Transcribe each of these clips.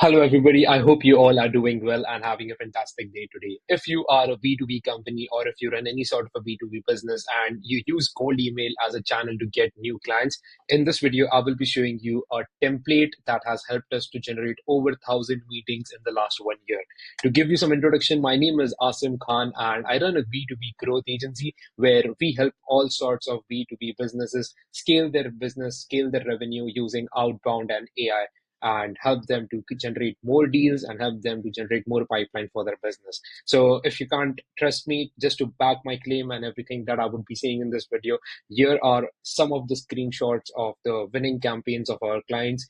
Hello, everybody. I hope you all are doing well and having a fantastic day today. If you are a B2B company or if you run any sort of a B2B business and you use cold email as a channel to get new clients, in this video, I will be showing you a template that has helped us to generate over 1,000 meetings in the last 1 year. To give you some introduction, my name is Asim Khan and I run a B2B growth agency where we help all sorts of B2B businesses scale their business, scale their revenue using outbound and AI and help them to generate more deals and help them to generate more pipeline for their business. So if you can't trust me, just to back my claim and everything that I would be saying in this video, here are some of the screenshots of the winning campaigns of our clients.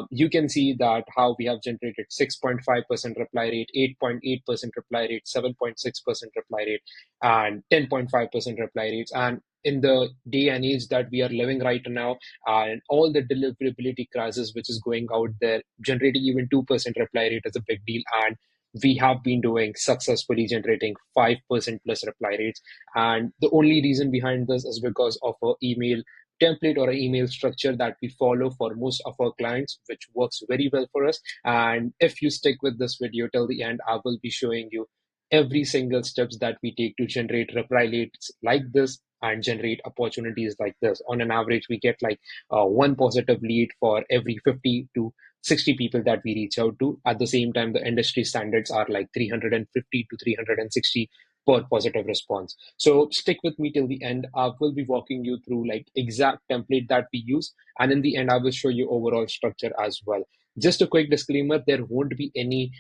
You can see that how we have generated 6.5% reply rate, 8.8% reply rate, 7.6% reply rate, and 10.5% reply rates. And in the day and age that we are living right now, and all the deliverability crisis which is going out there, generating even 2% reply rate is a big deal. And we have been doing successfully generating 5% plus reply rates. And the only reason behind this is because of our email template or an email structure that we follow for most of our clients, which works very well for us. And if you stick with this video till the end, I will be showing you every single steps that we take to generate reply rates like this and generate opportunities like this. On an average, we get like one positive lead for every 50 to 60 people that we reach out to. At the same time, the industry standards are like 350 to 360 per positive response. So stick with me till the end. I will be walking you through like exact template that we use. And in the end, I will show you overall structure as well. Just a quick disclaimer, there won't be any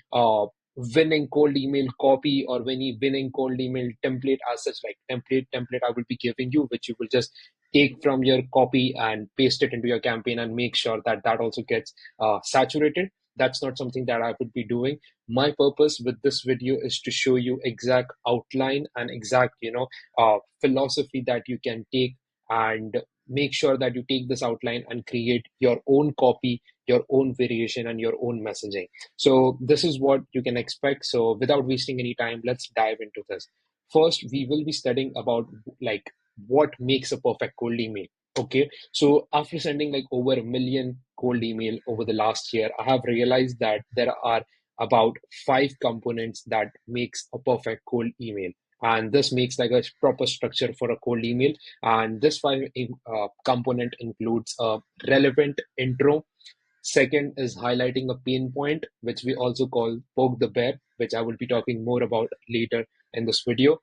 winning cold email copy or any winning cold email template as such. Like template I will be giving you, which you will just take from your copy and paste it into your campaign and make sure that that also gets saturated. That's not something that I would be doing. My purpose with this video is to show you exact outline and exact philosophy that you can take and make sure that you take this outline and create your own copy, your own variation, and your own messaging. So this is what you can expect. So without wasting any time, let's dive into this. First, we will be studying about like what makes a perfect cold email. Okay, so after sending like over a million cold email over the last year, I have realized that there are about five components that makes a perfect cold email. And this makes like a proper structure for a cold email. And this five component includes a relevant intro. Second is highlighting a pain point, which we also call poke the bear, which I will be talking more about later in this video.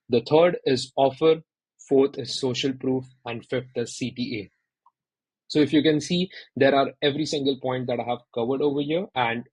The third is offer, fourth is social proof, and fifth is CTA. So if you can see, there are every single point that I have covered over here. And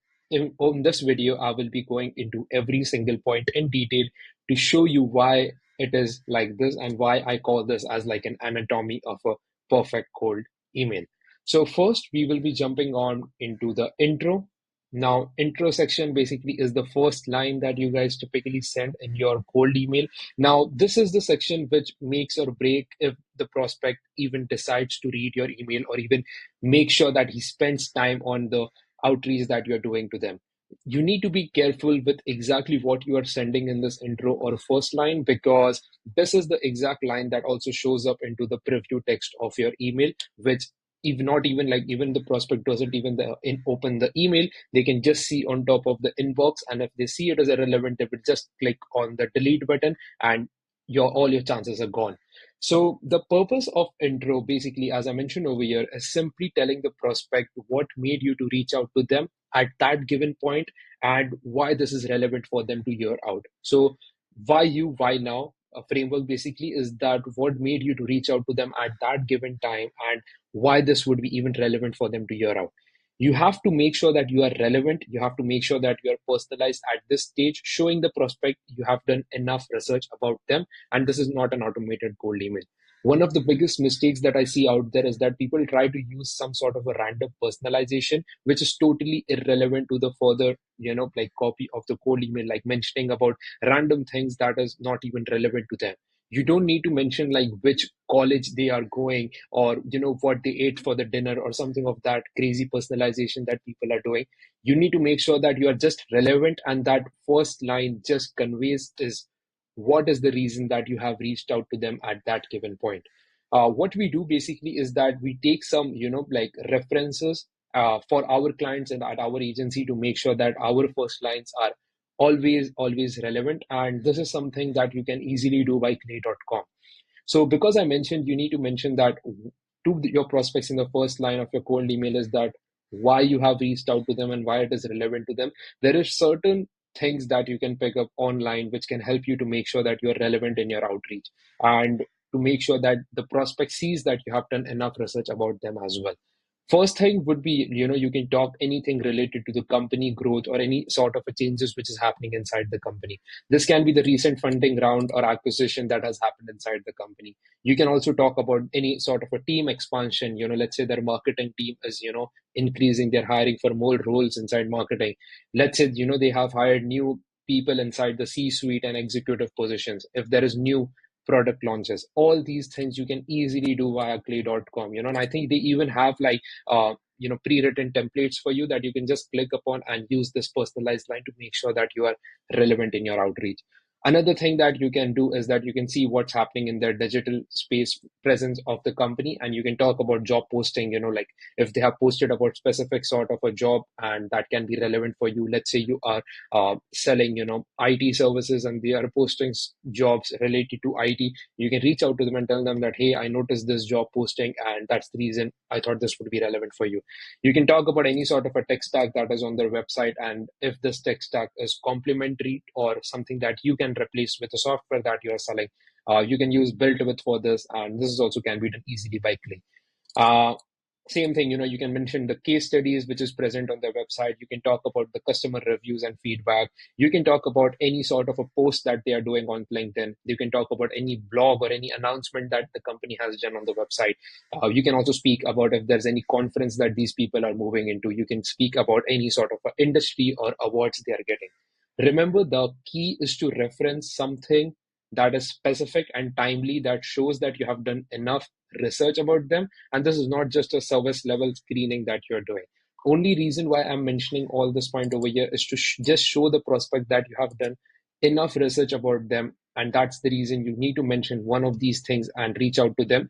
on this video, I will be going into every single point in detail to show you why it is like this and why I call this as like an anatomy of a perfect cold email. So first, we will be jumping on into the intro. Now, intro section basically is the first line that you guys typically send in your cold email. Now, this is the section which makes or break if the prospect even decides to read your email or even make sure that he spends time on the outreach that you're doing to them. You need to be careful with exactly what you are sending in this intro or first line, because this is the exact line that also shows up into the preview text of your email, which even not even like even the prospect doesn't even open the email, they can just see on top of the inbox, and if they see it as irrelevant, they will just click on the delete button and all your chances are gone. So the purpose of intro basically, as I mentioned over here, is simply telling the prospect what made you to reach out to them at that given point and why this is relevant for them to hear out. So why you, why now? A framework basically is that what made you to reach out to them at that given time and why this would be even relevant for them to hear out. You have to make sure that you are relevant. You have to make sure that you are personalized at this stage, showing the prospect you have done enough research about them. And this is not an automated cold email. One of the biggest mistakes that I see out there is that people try to use some sort of a random personalization, which is totally irrelevant to the further, like copy of the cold email, like mentioning about random things that is not even relevant to them. You don't need to mention like which college they are going or what they ate for the dinner or something of that crazy personalization that people are doing. You need to make sure that you are just relevant and that first line just conveys is what is the reason that you have reached out to them at that given point. What we do basically is that we take some like references for our clients and at our agency to make sure that our first lines are always relevant. And this is something that you can easily do by clay.com. So because I mentioned, you need to mention that to your prospects in the first line of your cold email is that why you have reached out to them and why it is relevant to them. There is certain things that you can pick up online which can help you to make sure that you're relevant in your outreach, and to make sure that the prospect sees that you have done enough research about them as well. First thing would be, you can talk anything related to the company growth or any sort of a changes which is happening inside the company. This can be the recent funding round or acquisition that has happened inside the company. You can also talk about any sort of a team expansion. Let's say their marketing team is, increasing, they're hiring for more roles inside marketing. Let's say, they have hired new people inside the C-suite and executive positions. If there is new product launches, all these things you can easily do via clay.com, and I think they even have like pre-written templates for you that you can just click upon and use this personalized line to make sure that you are relevant in your outreach. Another thing that you can do is that you can see what's happening in their digital space presence of the company, and you can talk about job posting, like if they have posted about specific sort of a job and that can be relevant for you. Let's say you are selling, IT services, and they are posting jobs related to IT. You can reach out to them and tell them that, hey, I noticed this job posting, and that's the reason I thought this would be relevant for you. You can talk about any sort of a tech stack that is on their website, and if this tech stack is complementary or something that you can replace with the software that you are selling, you can use built with for this, and this is also can be done easily by Clay. Uh, Same thing, you can mention the case studies which is present on their website. You can talk about the customer reviews and feedback. You can talk about any sort of a post that they are doing on LinkedIn. You can talk about any blog or any announcement that the company has done on the website. You can also speak about if there's any conference that these people are moving into. You can speak about any sort of a industry or awards they are getting. Remember, the key is to reference something that is specific and timely, that shows that you have done enough research about them, and this is not just a service level screening that you're doing. Only reason why I'm mentioning all this point over here is to just show the prospect that you have done enough research about them, and that's the reason you need to mention one of these things and reach out to them.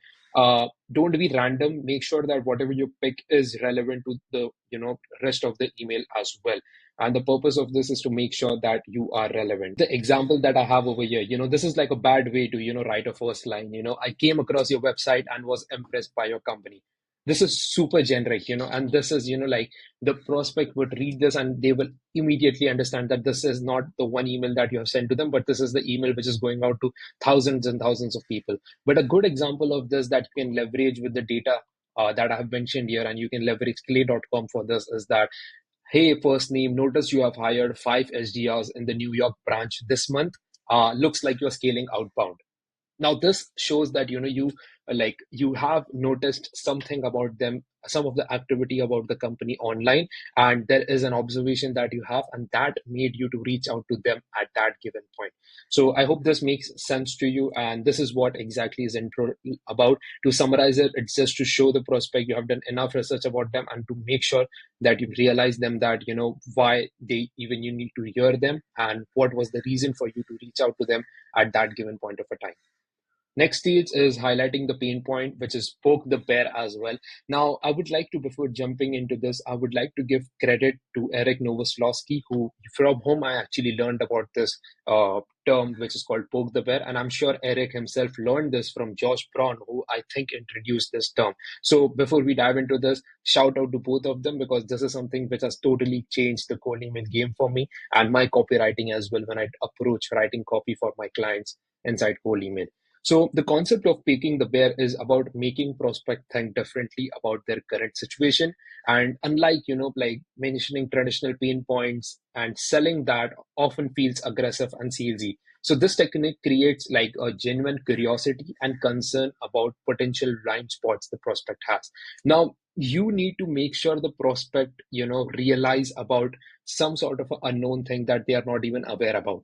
Don't be random. Make sure that whatever you pick is relevant to the rest of the email as well. And the purpose of this is to make sure that you are relevant. The example that I have over here, this is like a bad way to write a first line. I came across your website and was impressed by your company. This is super generic, and this is like the prospect would read this and they will immediately understand that this is not the one email that you have sent to them, but this is the email which is going out to thousands and thousands of people. But a good example of this that you can leverage with the data that I have mentioned here, and you can leverage clay.com for this, is that, hey, first name, notice you have hired 5 SDRs in the New York branch this month. Looks like you're scaling outbound. Now this shows that you have noticed something about them, some of the activity about the company online, and there is an observation that you have, and that made you to reach out to them at that given point. So I hope this makes sense to you, and this is what exactly is intro about. To summarize it, it's just to show the prospect you have done enough research about them, and to make sure that you realize them, that why they even you need to hear them, and what was the reason for you to reach out to them at that given point of a time. Next stage is highlighting the pain point, which is poke the bear as well. Now, I would like to, before jumping into this, I would like to give credit to Eric Novoslowski, from whom I actually learned about this term, which is called poke the bear. And I'm sure Eric himself learned this from Josh Braun, who I think introduced this term. So before we dive into this, shout out to both of them, because this is something which has totally changed the cold email game for me and my copywriting as well when I approach writing copy for my clients inside cold email. So the concept of picking the bear is about making prospect think differently about their current situation. And unlike, like mentioning traditional pain points and selling, that often feels aggressive and salesy. So this technique creates like a genuine curiosity and concern about potential blind spots the prospect has. Now, you need to make sure the prospect, realize about some sort of a unknown thing that they are not even aware about,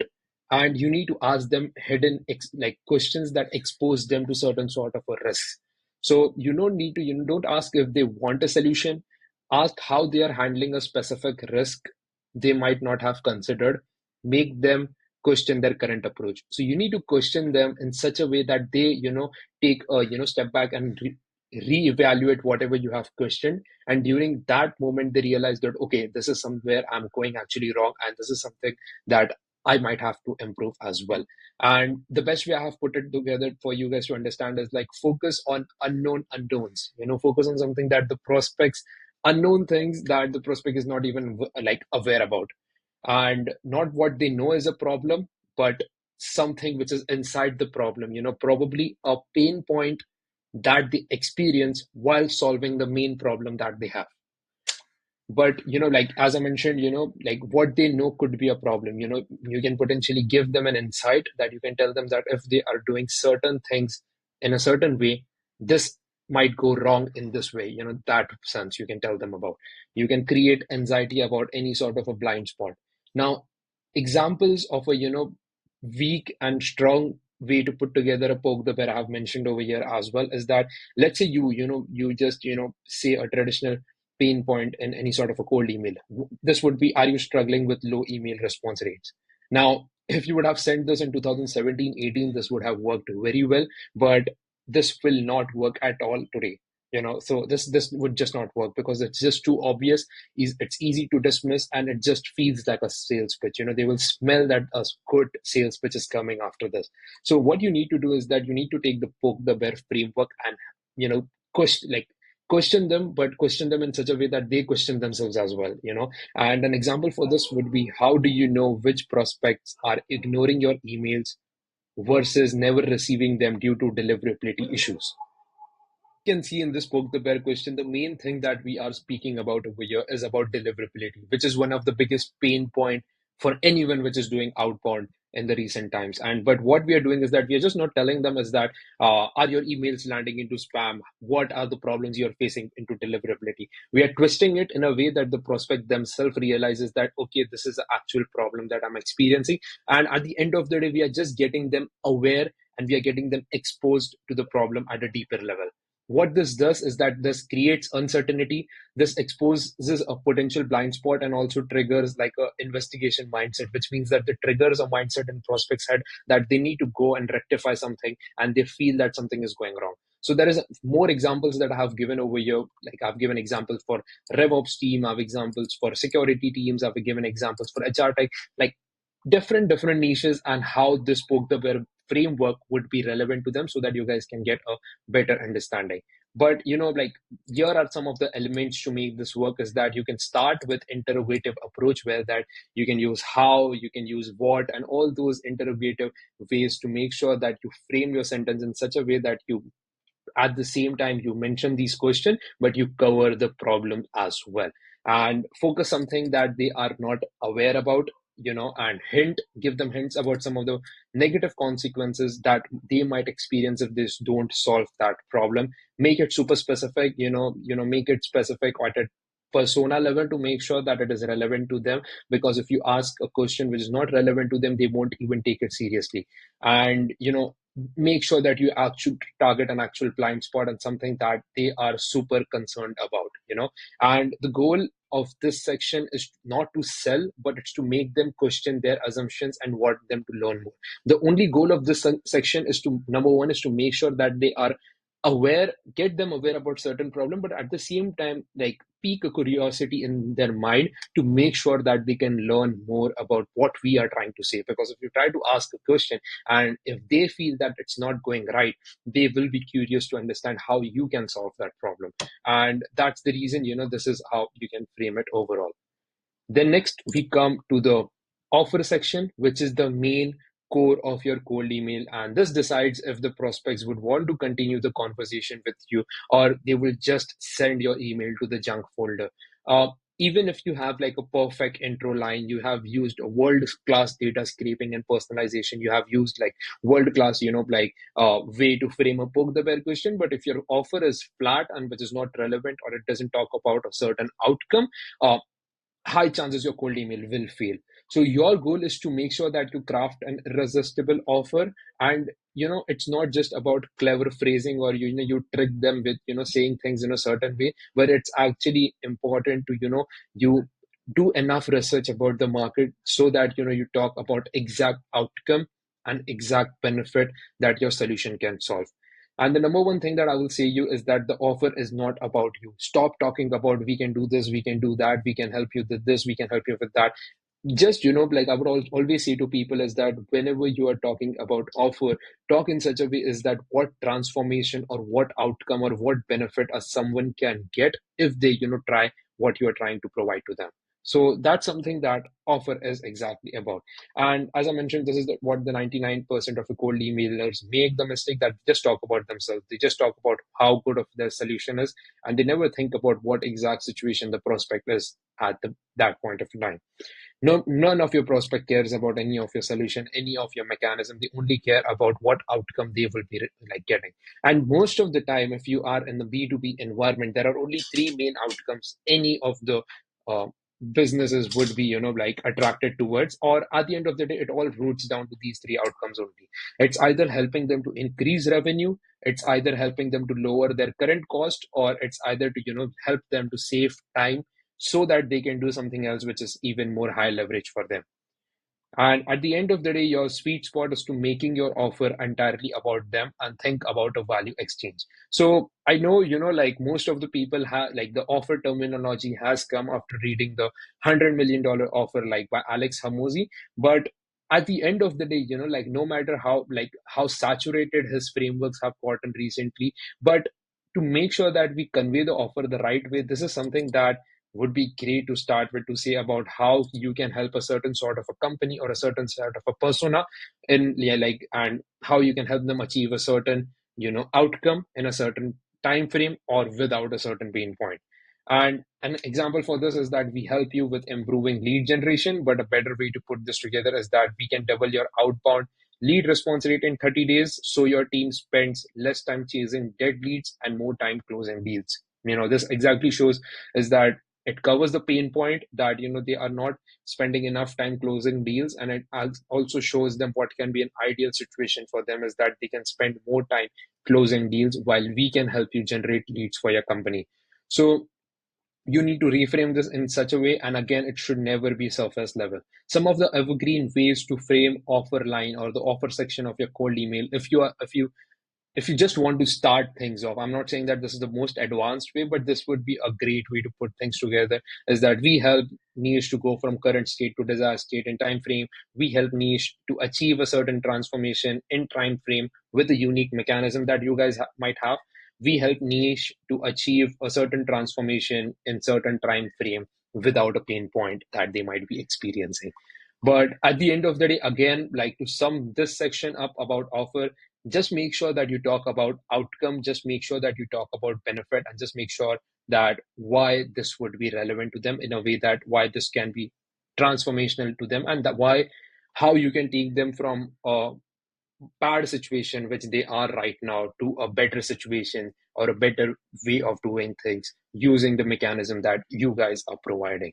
and you need to ask them hidden like questions that expose them to certain sort of a risk. So you don't ask if they want a solution. Ask how they are handling a specific risk they might not have considered. Make them question their current approach. So you need to question them in such a way that they take a step back and reevaluate whatever you have questioned. And during that moment, they realize that, okay, this is somewhere I'm going actually wrong, and this is something that I might have to improve as well. And the best way I have put it together for you guys to understand is like focus on unknown unknowns. Focus on something that the prospects, unknown things that the prospect is not even like aware about, and not what they know is a problem, but something which is inside the problem, probably a pain point that they experience while solving the main problem that they have. But like as I mentioned, like what they know could be a problem. You can potentially give them an insight that you can tell them that if they are doing certain things in a certain way, this might go wrong in this way. That sense you can tell them about. You can create anxiety about any sort of a blind spot. Now, examples of a weak and strong way to put together a poke the bear I have mentioned over here as well is that, let's say you just say a traditional pain point in any sort of a cold email. This would be, are you struggling with low email response rates? Now, if you would have sent this in 2017, 18, this would have worked very well, but this will not work at all today. So this would just not work because it's just too obvious. It's easy to dismiss, and it just feels like a sales pitch. They will smell that a good sales pitch is coming after this. So what you need to do is that you need to take the poke the bear framework and question them, but question them in such a way that they question themselves as well. And an example for this would be, how do you know which prospects are ignoring your emails versus never receiving them due to deliverability issues? Can see in this poke the bear question, the main thing that we are speaking about over here is about deliverability, which is one of the biggest pain point for anyone which is doing outbound in the recent times. And but what we are doing is that we are just not telling them is that, are your emails landing into spam? What are the problems you're facing into deliverability? We are twisting it in a way that the prospect themselves realizes that, okay, this is the actual problem that I'm experiencing. And at the end of the day, we are just getting them aware, and we are getting them exposed to the problem at a deeper level. What this does is that this creates uncertainty. This exposes a potential blind spot and also triggers like a investigation mindset, which means that the triggers a mindset in prospects head that they need to go and rectify something, and they feel that something is going wrong. So there is more examples that I have given over here. Like I've given examples for RevOps team, I have examples for security teams, I've given examples for HR tech, like different niches, and how this poke the bear framework would be relevant to them, so that you guys can get a better understanding. But like, here are some of the elements to make this work is that you can start with interrogative approach, where that you can use how, you can use what, and all those interrogative ways to make sure that you frame your sentence in such a way that you, at the same time, you mention these questions, but you cover the problem as well, and focus something that they are not aware about, and give them hints about some of the negative consequences that they might experience if they don't solve that problem. Make it super specific, make it specific at a persona level to make sure that it is relevant to them, because if you ask a question which is not relevant to them, they won't even take it seriously. And make sure that you actually target an actual blind spot and something that they are super concerned about. And the goal of this section is not to sell, but it's to make them question their assumptions and want them to learn more. The only goal of this section is to, number one, is to make sure that they are aware, get them aware about certain problem, but at the same time, like, pique a curiosity in their mind to make sure that they can learn more about what we are trying to say. Because if you try to ask a question, and if they feel that it's not going right, they will be curious to understand how you can solve that problem. And that's the reason, this is how you can frame it overall. Then next we come to the offer section, which is the main core of your cold email. And this decides if the prospects would want to continue the conversation with you, or they will just send your email to the junk folder. Even if you have like a perfect intro line, you have used world class data scraping and personalization, you have used like world class, like way to frame a poke the bear question. But if your offer is flat and which is not relevant, or it doesn't talk about a certain outcome, high chances your cold email will fail. So your goal is to make sure that you craft an irresistible offer, and it's not just about clever phrasing, or you trick them with saying things in a certain way, but it's actually important to you do enough research about the market, so that you talk about exact outcome and exact benefit that your solution can solve. And the number one thing that I will say you is that the offer is not about you. Stop talking about we can do this, we can do that, we can help you with this, we can help you with that. Just, like I would always say to people is that whenever you are talking about offer, talk in such a way is that what transformation or what outcome or what benefit a someone can get if they, try what you are trying to provide to them. So that's something that offer is exactly about. And as I mentioned, this is what the 99% of the cold emailers make the mistake, that just talk about themselves. They just talk about how good of their solution is, and they never think about what exact situation the prospect is at that point of time. No, none of your prospect cares about any of your solution, any of your mechanism. They only care about what outcome they will be like getting. And most of the time, if you are in the B2B environment, there are only three main outcomes any of the uh, businesses would be, like attracted towards. Or at the end of the day, it all roots down to these three outcomes only. It's either helping them to increase revenue, it's either helping them to lower their current cost, or it's either to, help them to save time so that they can do something else which is even more high leverage for them. And at the end of the day, your sweet spot is to making your offer entirely about them and think about a value exchange. So I know, like most of the people have, like the offer terminology has come after reading the $100 million offer, like by Alex Hamosi. But at the end of the day, like no matter how saturated his frameworks have gotten recently, but to make sure that we convey the offer the right way, this is something that would be great to start with, to say about how you can help a certain sort of a company or a certain sort of a persona in, yeah, like, and how you can help them achieve a certain outcome in a certain time frame or without a certain pain point. And an example for this is that we help you with improving lead generation, but a better way to put this together is that we can double your outbound lead response rate in 30 days, so your team spends less time chasing dead leads and more time closing deals. This exactly shows is that it covers the pain point that they are not spending enough time closing deals, and it also shows them what can be an ideal situation for them is that they can spend more time closing deals while we can help you generate leads for your company. So you need to reframe this in such a way, and again, it should never be surface level. Some of the evergreen ways to frame offer line or the offer section of your cold email, if you just want to start things off, I'm not saying that this is the most advanced way, but this would be a great way to put things together, is that we help niche to go from current state to desired state in time frame. We help niche to achieve a certain transformation in time frame with a unique mechanism that you guys might have. We help niche to achieve a certain transformation in certain time frame without a pain point that they might be experiencing. But at the end of the day, again, like to sum this section up about offer, just make sure that you talk about outcome, just make sure that you talk about benefit, and just make sure that why this would be relevant to them in a way that why this can be transformational to them, and that why how you can take them from a bad situation which they are right now to a better situation or a better way of doing things using the mechanism that you guys are providing.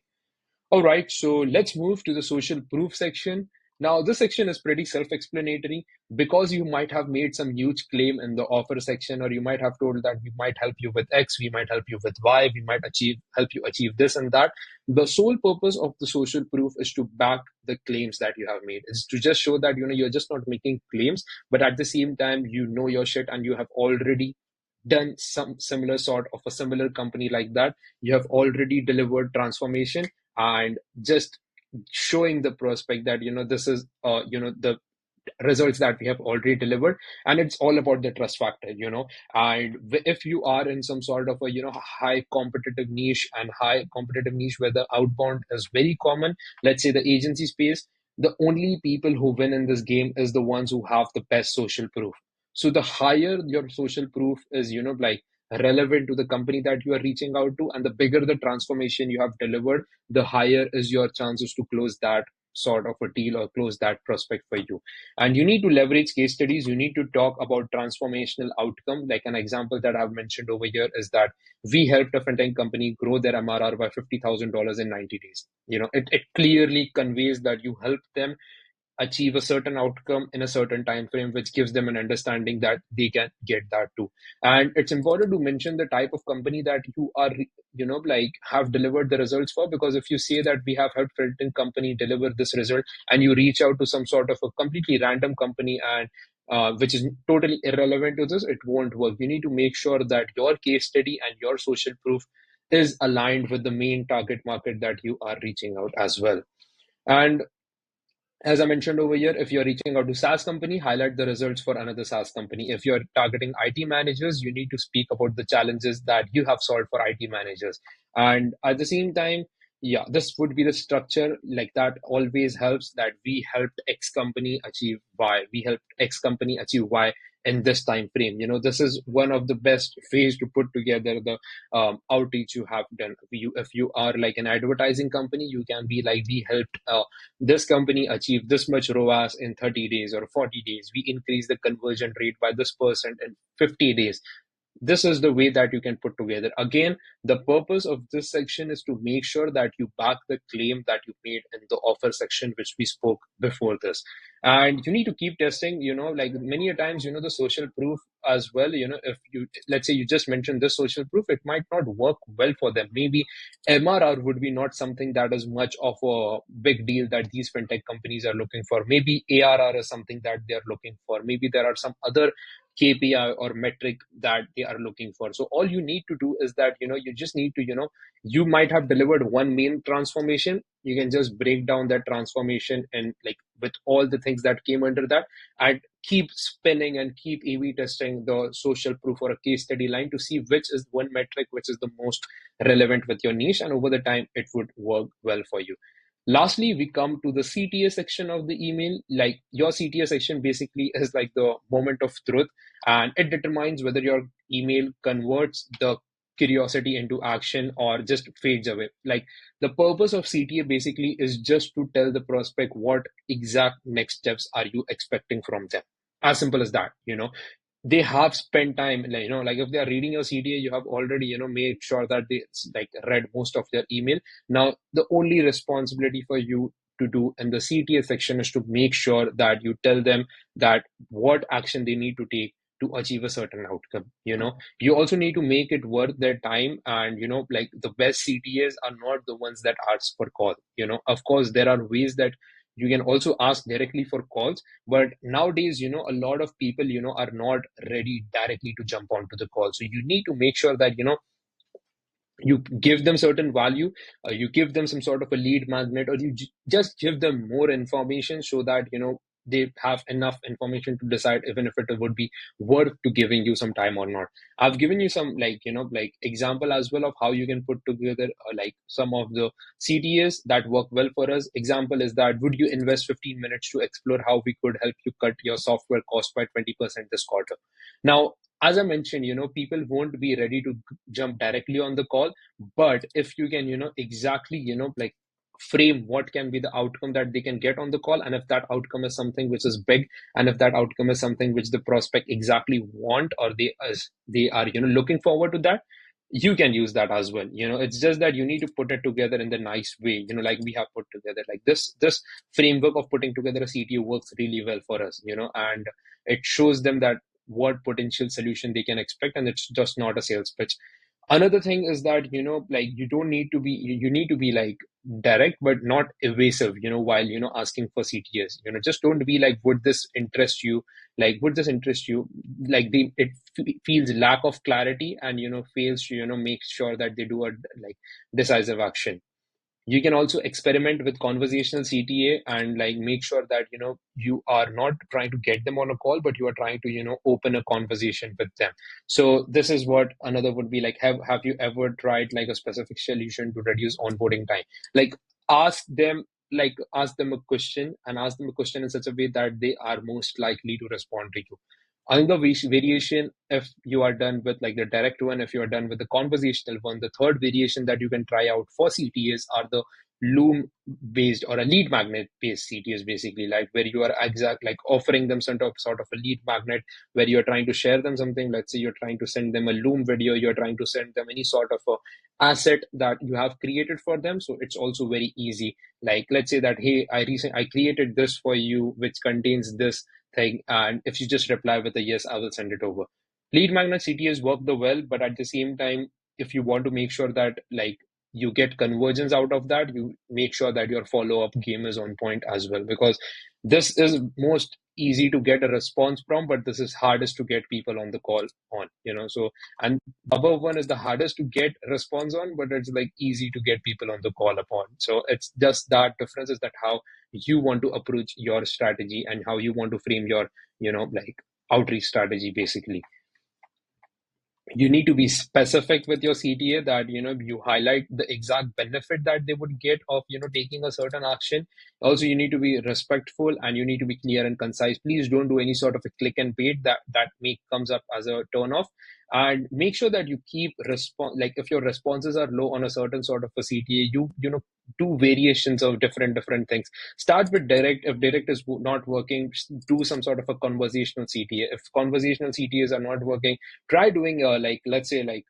All right, so let's move to the social proof section. Now, this section is pretty self-explanatory because you might have made some huge claim in the offer section, or you might have told that we might help you with X, we might help you with Y, we might help you achieve this and that. The sole purpose of the social proof is to back the claims that you have made. Is to just show that you're just not making claims, but at the same time you know your shit and you have already done some similar sort of a similar company like that. You have already delivered transformation, and just showing the prospect that this is the results that we have already delivered. And it's all about the trust factor. And if you are in some sort of a high competitive niche, and high competitive niche where the outbound is very common, let's say the agency space, the only people who win in this game is the ones who have the best social proof. So the higher your social proof is like relevant to the company that you are reaching out to, and the bigger the transformation you have delivered, the higher is your chances to close that sort of a deal or close that prospect for you. And you need to leverage case studies. You need to talk about transformational outcome. Like an example that I've mentioned over here is that we helped a fintech company grow their MRR by $50,000 in 90 days. It clearly conveys that you helped them achieve a certain outcome in a certain time frame, which gives them an understanding that they can get that too. And it's important to mention the type of company that you are like have delivered the results for, because if you say that we have helped certain company deliver this result, and you reach out to some sort of a completely random company, and which is totally irrelevant to this, it won't work. You need to make sure that your case study and your social proof is aligned with the main target market that you are reaching out as well. And as I mentioned over here, if you're reaching out to SaaS company, highlight the results for another SaaS company. If you're targeting IT managers, you need to speak about the challenges that you have solved for IT managers. And at the same time, yeah, this would be the structure. Like that always helps, that we helped X company achieve Y. We helped X company achieve Y in this time frame. This is one of the best ways to put together the outreach you have done. If you are like an advertising company, you can be like, we helped this company achieved this much ROAS in 30 days or 40 days. We increased the conversion rate by this percent in 50 days. This is the way that you can put together. Again, the purpose of this section is to make sure that you back the claim that you made in the offer section, which we spoke before this. And you need to keep testing, like many a times, the social proof as well. If you, let's say you just mentioned this social proof, it might not work well for them. Maybe MRR would be not something that is much of a big deal that these fintech companies are looking for. Maybe ARR is something that they are looking for. Maybe there are some other KPI or metric that they are looking for. So all you need to do is that, you just need to, you might have delivered one main transformation. You can just break down that transformation and like with all the things that came under that, and keep spinning and keep A/B testing the social proof or a case study line to see which is one metric which is the most relevant with your niche, and over the time it would work well for you. Lastly, we come to the CTA section of the email. Like your CTA section basically is like the moment of truth, and it determines whether your email converts the curiosity into action or just fades away. Like the purpose of CTA basically is just to tell the prospect what exact next steps are you expecting from them. As simple as that. They have spent time, like, like if they are reading your CTA, you have already made sure that they like read most of their email. Now the only responsibility for you to do in the CTA section is to make sure that you tell them that what action they need to take to achieve a certain outcome. You also need to make it worth their time, and like the best CTAs are not the ones that ask for call. Of course there are ways that you can also ask directly for calls, but nowadays a lot of people are not ready directly to jump onto the call. So you need to make sure that you give them certain value, you give them some sort of a lead magnet, or you just give them more information so that they have enough information to decide even if it would be worth to giving you some time or not. I've given you some like like example as well of how you can put together like some of the CTAs that work well for us. Example is that, would you invest 15 minutes to explore how we could help you cut your software cost by 20% this quarter? Now, as I mentioned, people won't be ready to jump directly on the call, but if you can, exactly, like frame what can be the outcome that they can get on the call, and if that outcome is something which is big, and if that outcome is something which the prospect exactly want, or they are, looking forward to that, you can use that as well. It's just that you need to put it together in the nice way, like we have put together. Like this framework of putting together a CTO works really well for us, and it shows them that what potential solution they can expect, and it's just not a sales pitch. Another thing is that like you don't need to be you need to be like direct but not evasive, while asking for CTS. Just don't be like, would this interest you, like would this interest you, like feels lack of clarity, and fails to make sure that they do a like decisive action. You can also experiment with conversational CTA, and like make sure that you are not trying to get them on a call, but you are trying to open a conversation with them. So this is what another would be like, have you ever tried like a specific solution to reduce onboarding time? Like ask them a question, and ask them a question in such a way that they are most likely to respond to you. Another variation, if you are done with like the direct one, if you are done with the conversational one, the third variation that you can try out for CTAs are the loom based or a lead magnet based CTAs, basically, like where you are like offering them sort of a lead magnet, where you're trying to share them something. Let's say you're trying to send them a loom video, you're trying to send them any sort of a asset that you have created for them. So it's also very easy. Like let's say that, hey, I created this for you which contains this thing, and if you just reply with a yes, I will send it over. Lead magnet CTAs work the well, but at the same time, if you want to make sure that like you get convergence out of that, you make sure that your follow-up game is on point as well, because This is most easy to get a response from, but this is hardest to get people on the call on, so, and above one is the hardest to get response on, but it's like easy to get people on the call upon. So it's just that difference is that how you want to approach your strategy and how you want to frame your, like outreach strategy basically. You need to be specific with your CTA, that you highlight the exact benefit that they would get of taking a certain action. Also, you need to be respectful and you need to be clear and concise. Please don't do any sort of a click and bait that make comes up as a turn off. And make sure that you keep response, like if your responses are low on a certain sort of a CTA, do variations of different things. Start with direct. If direct is not working, do some sort of a conversational CTA. If conversational CTAs are not working, try doing like, let's say, like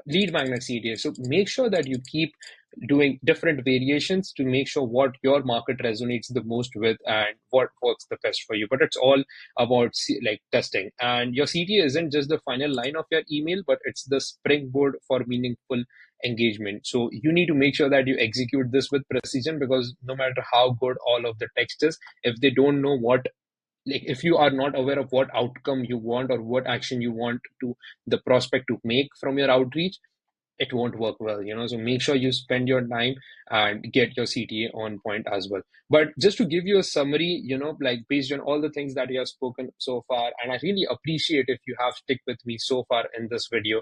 lead magnet CTA. So make sure that you keep doing different variations to make sure what your market resonates the most with and what works the best for you. But it's all about like testing. And your CTA isn't just the final line of your email, but it's the springboard for meaningful engagement. So you need to make sure that you execute this with precision, because no matter how good all of the text is, if they don't know what, like if you are not aware of what outcome you want or what action you want to the prospect to make from your outreach, it won't work well, so make sure you spend your time and get your CTA on point as well. But just to give you a summary, like based on all the things that you have spoken so far, and I really appreciate if you have stick with me so far in this video,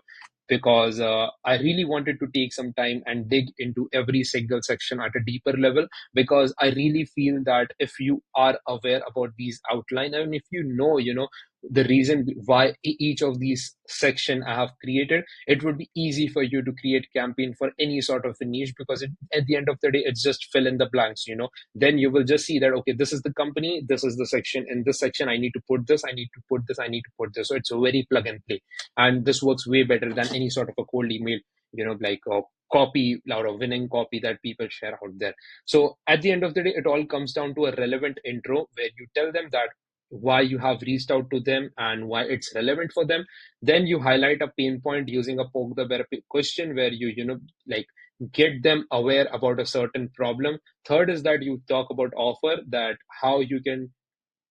because I really wanted to take some time and dig into every single section at a deeper level, because I really feel that if you are aware about these outline, and if the reason why each of these section I have created, it would be easy for you to create campaign for any sort of a niche, because at the end of the day, it's just fill in the blanks. Then you will just see that, okay, this is the company, this is the section, in this section I need to put this, I need to put this, I need to put this. So it's a very plug and play, and this works way better than any sort of a cold email, like a copy or a winning copy that people share out there. So at the end of the day, it all comes down to a relevant intro where you tell them that why you have reached out to them and why it's relevant for them. Then you highlight a pain point using a poke the bear question where like get them aware about a certain problem. Third is that you talk about offer, that how you can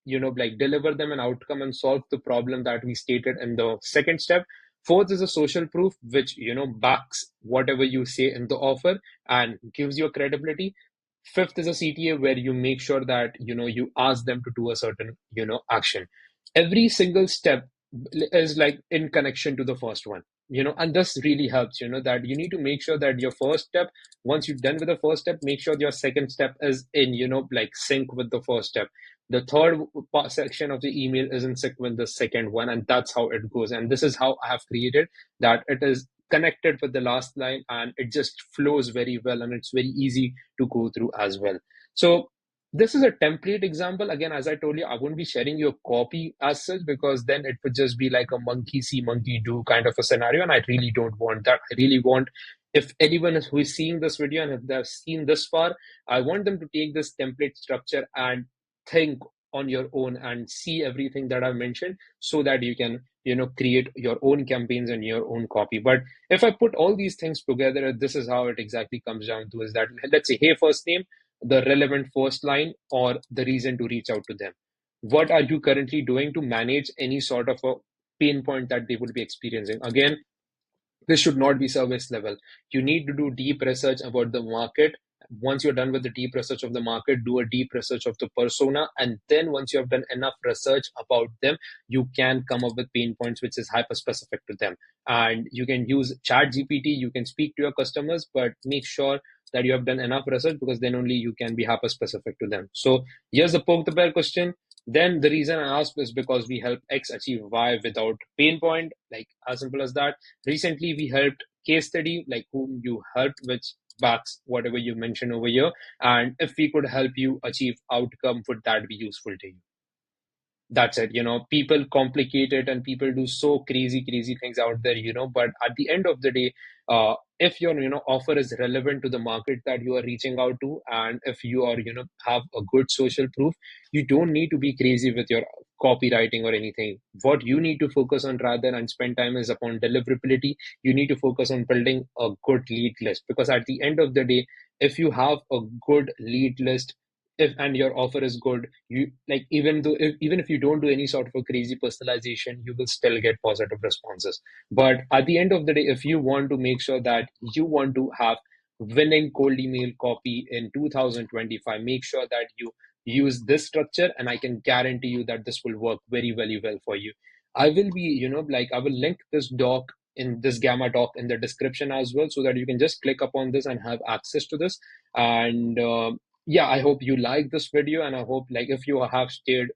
like deliver them an outcome and solve the problem that we stated in the second step. Fourth is a social proof, which backs whatever you say in the offer and gives you a credibility. Fifth is a CTA where you make sure that you ask them to do a certain action. Every single step is like in connection to the first one, and this really helps, that you need to make sure that your first step, once you're done with the first step, make sure your second step is in like sync with the first step. The third section of the email is in sync with the second one, and that's how it goes. And this is how I have created that it is connected with the last line, and it just flows very well, and it's very easy to go through as well. So this is a template example. Again, as I told you, I won't be sharing you a copy as such, because then it would just be like a monkey see, monkey do kind of a scenario. And I really don't want that. I really want, if anyone who is seeing this video and if they've seen this far, I want them to take this template structure and think on your own and see everything that I've mentioned, so that you can, create your own campaigns and your own copy. But if I put all these things together, this is how it exactly comes down to, is that, let's say, hey, first name, the relevant first line, or the reason to reach out to them. What are you currently doing to manage any sort of a pain point that they will be experiencing? Again, this should not be service level. You need to do deep research about the market. Once you're done with the deep research of the market, do a deep research of the persona. And then once you have done enough research about them, you can come up with pain points which is hyper specific to them. And you can use chat GPT, you can speak to your customers, but make sure that you have done enough research, because then only you can be hyper specific to them. So here's the poke the bear question. Then the reason I asked is because we help X achieve Y without pain point, like as simple as that. Recently, we helped case study, like whom you helped, which backs whatever you mentioned over here. And if we could help you achieve outcome, would that be useful to you? That's it. People complicate it and people do so crazy things out there, but at the end of the day, if your offer is relevant to the market that you are reaching out to, and if you are have a good social proof, you don't need to be crazy with your copywriting or anything. What you need to focus on rather and spend time is upon deliverability. You need to focus on building a good lead list, because at the end of the day, if you have a good lead list, if and your offer is good, you like, even if you don't do any sort of a crazy personalization, you will still get positive responses. But at the end of the day, if you want to make sure that you want to have winning cold email copy in 2025, make sure that you use this structure, and I can guarantee you that this will work very, very well for you. I will be, I will link this doc in this gamma doc in the description as well, so that you can just click upon this and have access to this. And yeah, I hope you like this video, and I hope, like, if you have stayed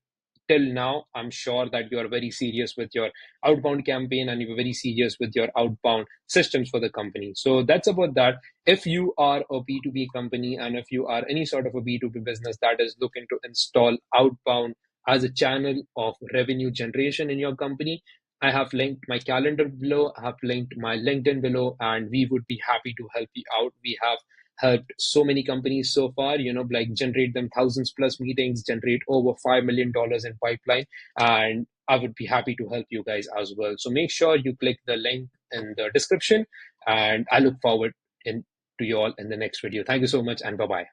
till now, I'm sure that you are very serious with your outbound campaign, and you're very serious with your outbound systems for the company. So that's about that. If you are a B2B company, and if you are any sort of a B2B business that is looking to install outbound as a channel of revenue generation in your company, I have linked my calendar below, I have linked my LinkedIn below, and we would be happy to help you out. We have helped so many companies so far, like generate them thousands plus meetings, generate over $5 million in pipeline. And I would be happy to help you guys as well. So make sure you click the link in the description, and I look forward in to you all in the next video. Thank you so much, and bye bye.